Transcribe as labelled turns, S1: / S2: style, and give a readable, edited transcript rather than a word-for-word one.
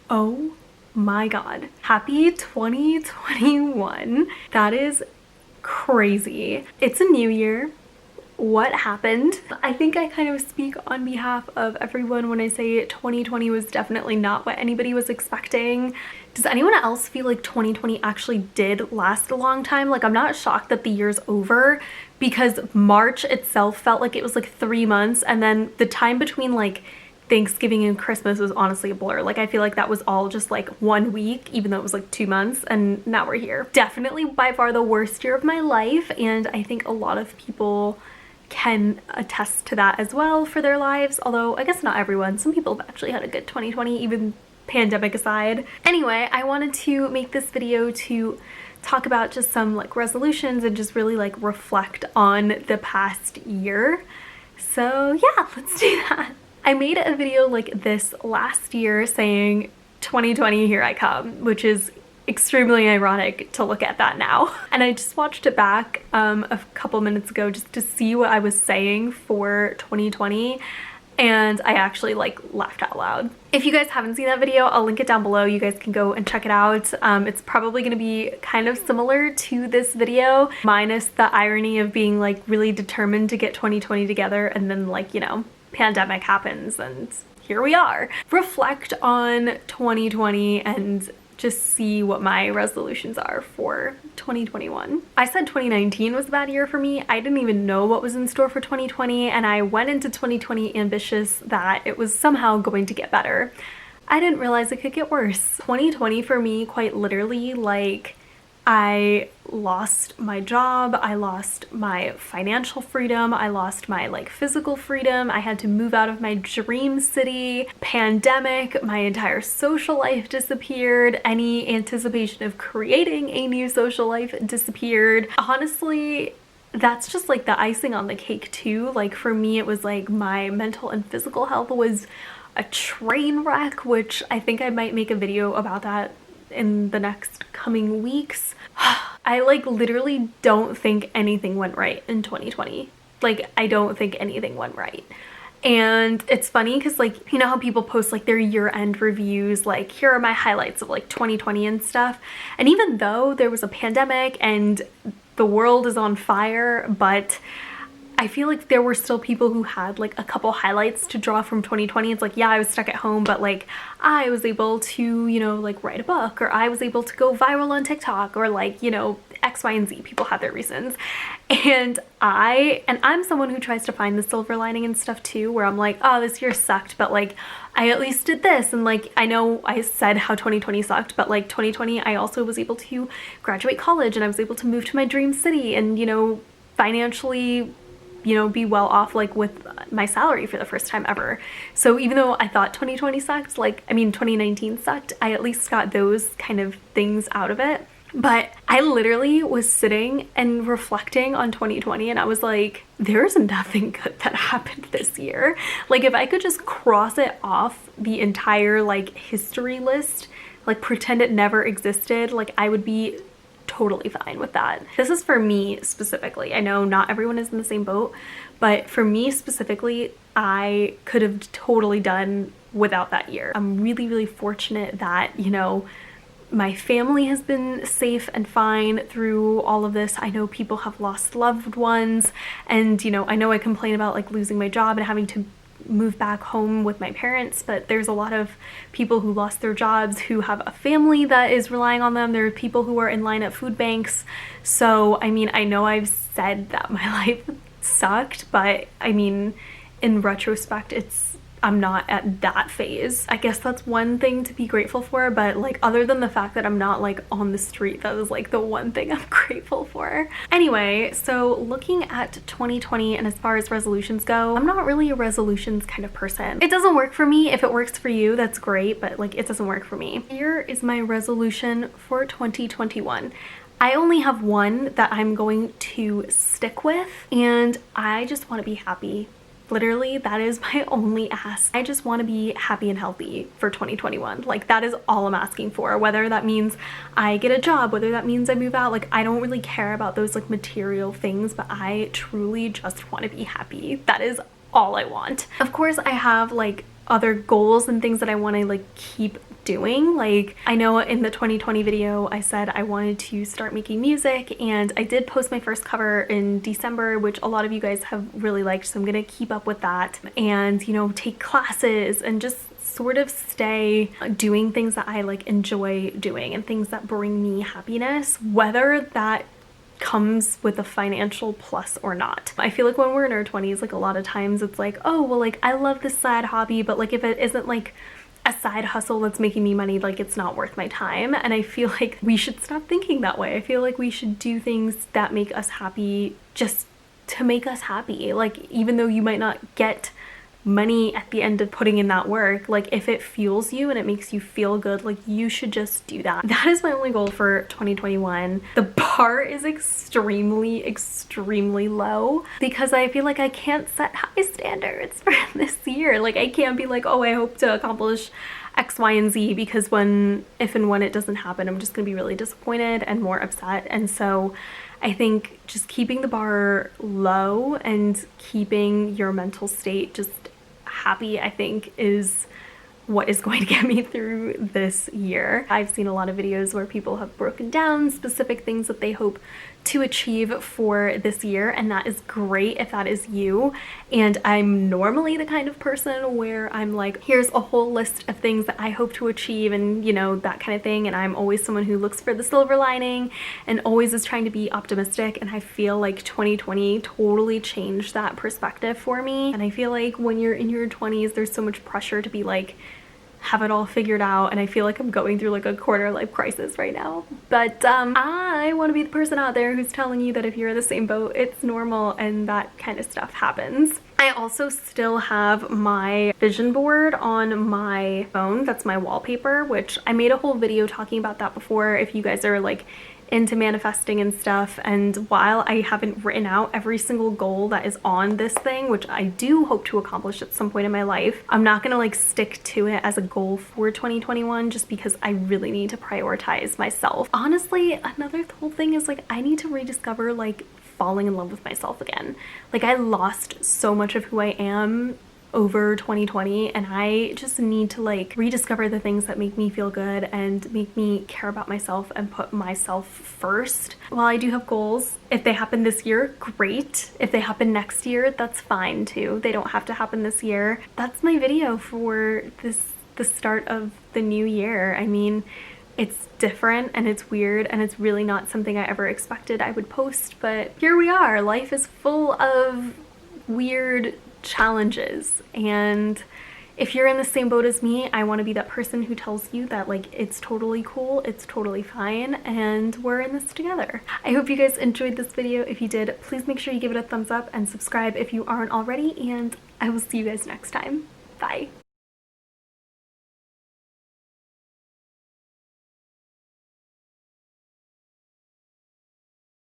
S1: Oh my god. Happy 2021. That is crazy. It's a new year. What happened? I think I kind of speak on behalf of everyone when I say 2020 was definitely not what anybody was expecting. Does anyone else feel like 2020 actually did last a long time? Like, I'm not shocked that the year's over because March itself felt like it was like 3 months, and then the time between like Thanksgiving and Christmas was honestly a blur. Like, I feel like that was all just like 1 week, even though it was like 2 months, and now we're here. Definitely by far the worst year of my life, and I think a lot of people can attest to that as well for their lives, although I guess not everyone. Some people have actually had a good 2020, even pandemic aside. Anyway, I wanted to make this video to talk about just some like resolutions and just really like reflect on the past year. So yeah, let's do that. I made a video like this last year saying 2020 here I come, which is extremely ironic to look at that now. And I just watched it back a couple minutes ago just to see what I was saying for 2020, and I actually like laughed out loud. If you guys haven't seen that video, I'll link it down below. You guys can go and check it out. It's probably gonna be kind of similar to this video, minus the irony of being like really determined to get 2020 together, and then like, you know, pandemic happens and here we are. Reflect on 2020 and just see what my resolutions are for 2021. I said 2019 was a bad year for me. I didn't even know what was in store for 2020, and I went into 2020 ambitious that it was somehow going to get better. I didn't realize it could get worse. 2020 for me, quite literally, like, I lost my job, I lost my financial freedom, I lost my like physical freedom, I had to move out of my dream city, pandemic, my entire social life disappeared, any anticipation of creating a new social life disappeared. Honestly, that's just like the icing on the cake too. Like, for me, it was like my mental and physical health was a train wreck, which I think I might make a video about that in the next coming weeks. I like literally don't think anything went right in 2020. Like, I don't think anything went right. And it's funny because, like, you know how people post like their year-end reviews, like, here are my highlights of like 2020 and stuff. And even though there was a pandemic and the world is on fire, but I feel like there were still people who had like a couple highlights to draw from 2020. It's like, yeah, I was stuck at home, but like I was able to, you know, like write a book, or I was able to go viral on TikTok, or like, you know, X, Y, and Z. People have their reasons. And I'm someone who tries to find the silver lining and stuff too, where I'm like, oh, this year sucked, but like I at least did this. And like, I know I said how 2020 sucked, but like 2020, I also was able to graduate college, and I was able to move to my dream city, and, you know, financially, you know, be well off like with my salary for the first time ever. So even though I thought 2020 sucked, like, I mean 2019 sucked, I at least got those kind of things out of it. But I literally was sitting and reflecting on 2020, and I was like, there's nothing good that happened this year. Like, if I could just cross it off the entire like history list, like pretend it never existed, like I would be totally fine with that. This is for me specifically. I know not everyone is in the same boat, but for me specifically, I could have totally done without that year. I'm really, really fortunate that, you know, my family has been safe and fine through all of this. I know people have lost loved ones, and, you know I complain about like losing my job and having to move back home with my parents, but there's a lot of people who lost their jobs who have a family that is relying on them. There are people who are in line at food banks. So I mean, I know I've said that my life sucked, but I mean, in retrospect, I'm not at that phase. I guess that's one thing to be grateful for, but like, other than the fact that I'm not like on the street, that is like the one thing I'm grateful for. Anyway, so looking at 2020, and as far as resolutions go, I'm not really a resolutions kind of person. It doesn't work for me. If it works for you, that's great, but like, it doesn't work for me. Here is my resolution for 2021. I only have one that I'm going to stick with, and I just want to be happy. Literally, that is my only ask. I just want to be happy and healthy for 2021. Like, that is all I'm asking for. Whether that means I get a job, whether that means I move out, like, I don't really care about those like material things, but I truly just want to be happy. That is all I want. Of course, I have like other goals and things that I want to like keep doing. Like, I know in the 2020 video I said I wanted to start making music, and I did post my first cover in December, which a lot of you guys have really liked, so I'm gonna keep up with that and, you know, take classes and just sort of stay doing things that I like enjoy doing and things that bring me happiness, whether that comes with a financial plus or not. I feel like when we're in our 20s, like a lot of times it's like, oh well, like I love this side hobby, but like if it isn't like a side hustle that's making me money, like it's not worth my time. And I feel like we should stop thinking that way. I feel like we should do things that make us happy just to make us happy. Like, even though you might not get money at the end of putting in that work, like if it fuels you and it makes you feel good, like you should just do that. That is my only goal for 2021. The bar is extremely low because I feel like I can't set high standards for this year. Like, I can't be like, oh, I hope to accomplish X, Y, and Z, because if and when it doesn't happen, I'm just gonna be really disappointed and more upset. And so I think just keeping the bar low and keeping your mental state just happy, I think, is what is going to get me through this year. I've seen a lot of videos where people have broken down specific things that they hope to achieve for this year, and that is great if that is you. And I'm normally the kind of person where I'm like, here's a whole list of things that I hope to achieve, and you know, that kind of thing. And I'm always someone who looks for the silver lining and always is trying to be optimistic, and I feel like 2020 totally changed that perspective for me. And I feel like when you're in your 20s, there's so much pressure to be like, have it all figured out, and I feel like I'm going through like a quarter life crisis right now. But I want to be the person out there who's telling you that if you're in the same boat, it's normal and that kind of stuff happens. I also still have my vision board on my phone. That's my wallpaper, which I made a whole video talking about that before if you guys are like into manifesting and stuff. And while I haven't written out every single goal that is on this thing, which I do hope to accomplish at some point in my life, I'm not gonna like stick to it as a goal for 2021 just because I really need to prioritize myself. Honestly, another whole thing is like I need to rediscover like falling in love with myself again. Like, I lost so much of who I am over 2020, and I just need to like rediscover the things that make me feel good and make me care about myself and put myself first. While I do have goals, if they happen this year, great. If they happen next year, that's fine too. They don't have to happen this year. That's my video for the start of the new year. I mean, it's different and it's weird and it's really not something I ever expected I would post, but here we are. Life is full of weird challenges, and if you're in the same boat as me, I want to be that person who tells you that like it's totally cool, it's totally fine, and we're in this together. I hope you guys enjoyed this video. If you did, please make sure you give it a thumbs up and subscribe if you aren't already, and I will see you guys next time. Bye.